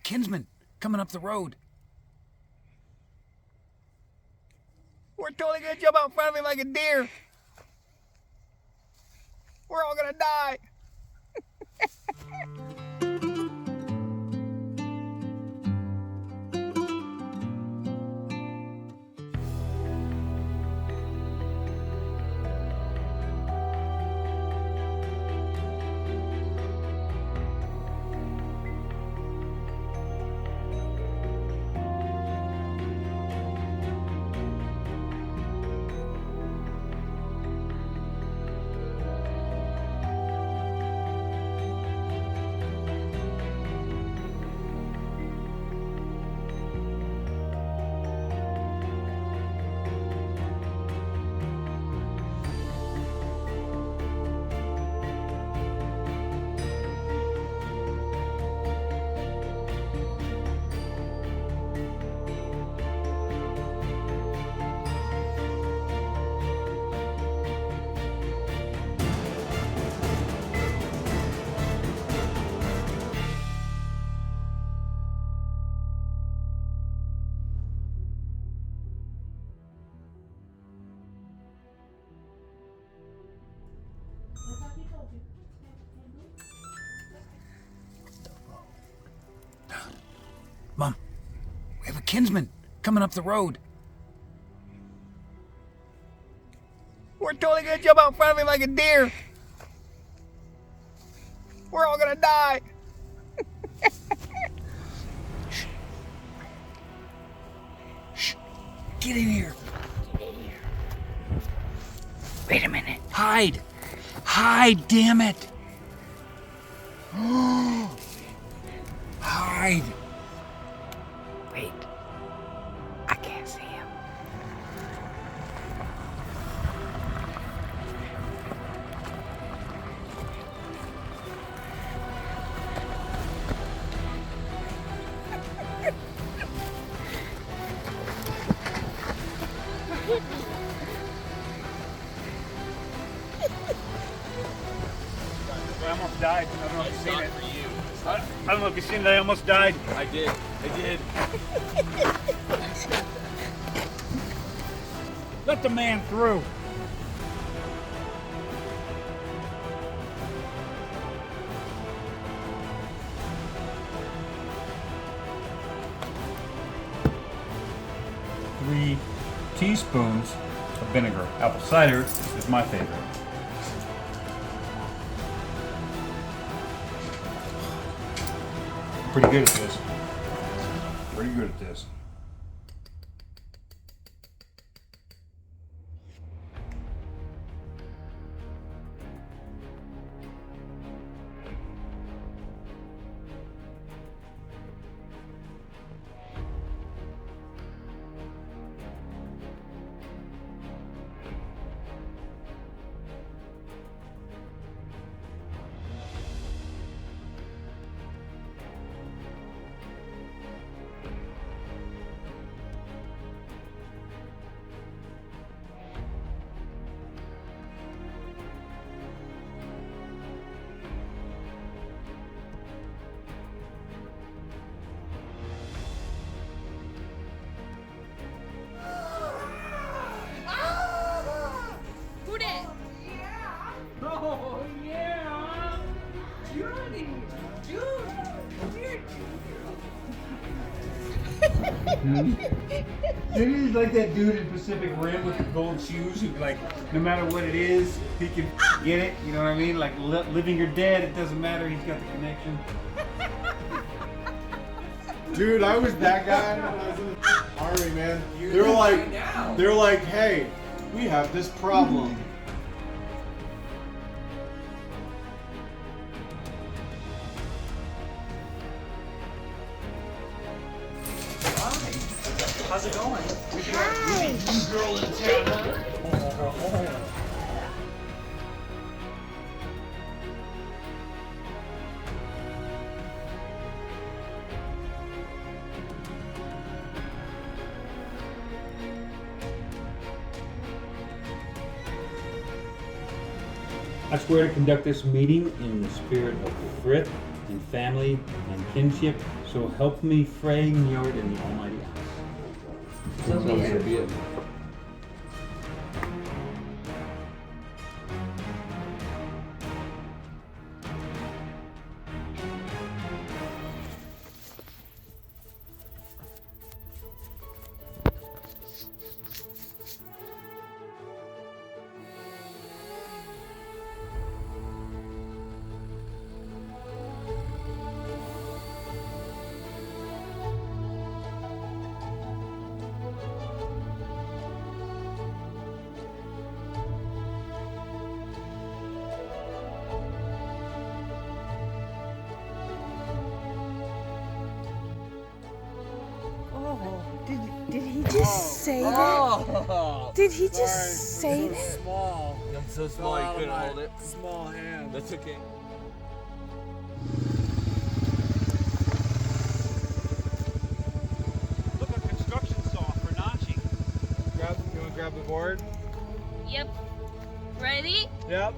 kinsman coming up the road. We're totally gonna jump out in front of him like a deer. We're all gonna die. Mom, we have a kinsman coming up the road. We're totally gonna jump out in front of him like a deer. We're all gonna die. Shh. Shh. Get in here. Wait a minute. Hide. Hide, damn it. Hide. Wait. I can't see him. I almost died. I don't know if you've seen it. I don't know if you've seen it. I almost died. I did. Let the man through. Three teaspoons of vinegar. Apple cider is my favorite. Pretty good at this. Pretty good at this. He's like that dude in Pacific Rim with the gold shoes who, like, no matter what it is, he can get it. You know what I mean? Like, living or dead, it doesn't matter. He's got the connection. Dude, I was that guy when I was in the army, man. They're like, hey, we have this problem. How's it going? Hi. New girl in town. I swear to conduct this meeting in the spirit of thrift and family and kinship, So help me, Frey, Njord, and the Almighty House. So be it. Did he just say that? Did he just say that? Small. I'm so small you couldn't hold it. Small hand. That's okay. Look, a construction saw for notching. You want to grab the board? Yep. Ready? Yep.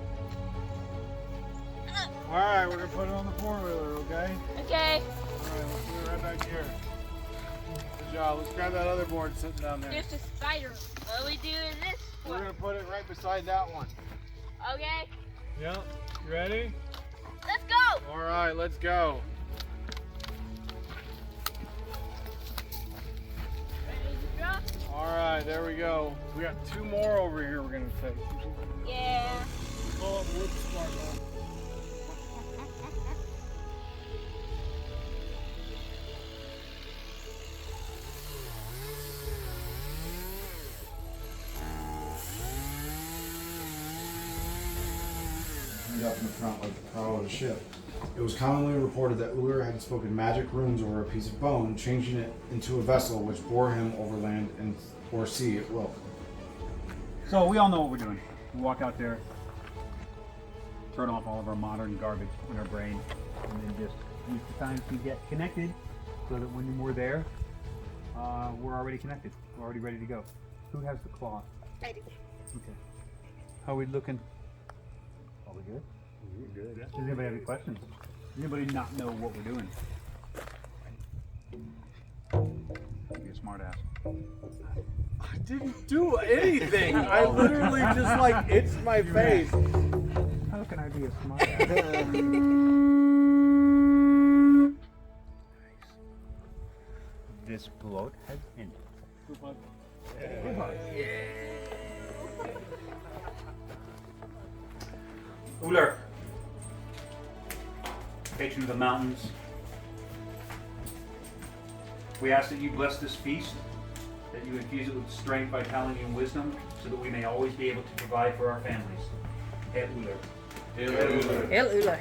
Alright, we're going to put it on the four-wheeler, okay? Okay. Alright, let's do it right back here. Good job. Let's grab that other board sitting down there. There's a spider. What are we doing this We're for? going to put it right beside that one. Okay. Yep. You ready? Let's go. Alright, let's go. Ready to drop? Alright, there we go. We got two more over here we're going to take. Yeah. Pull up wood sparkle. Up in the front like the prow of a ship. It was commonly reported that Ullr had spoken magic runes over a piece of bone, changing it into a vessel which bore him over land and or sea at will. So we all know what we're doing. We walk out there, turn off all of our modern garbage in our brain, and then just use the time to get connected so that when we're there, we're already connected. We're already ready to go. Who has the cloth? I do. Okay. How are we looking? Are we good? We're good. Does anybody have any questions? Does anybody not know what we're doing? Be a smart ass. I didn't do anything. I literally just like itched my face. How can I be a smart ass? This bloat has ended. Ullr, patron of the mountains, we ask that you bless this feast, that you infuse it with strength, vitality, and wisdom, so that we may always be able to provide for our families. Hail Ullr. El Ullr.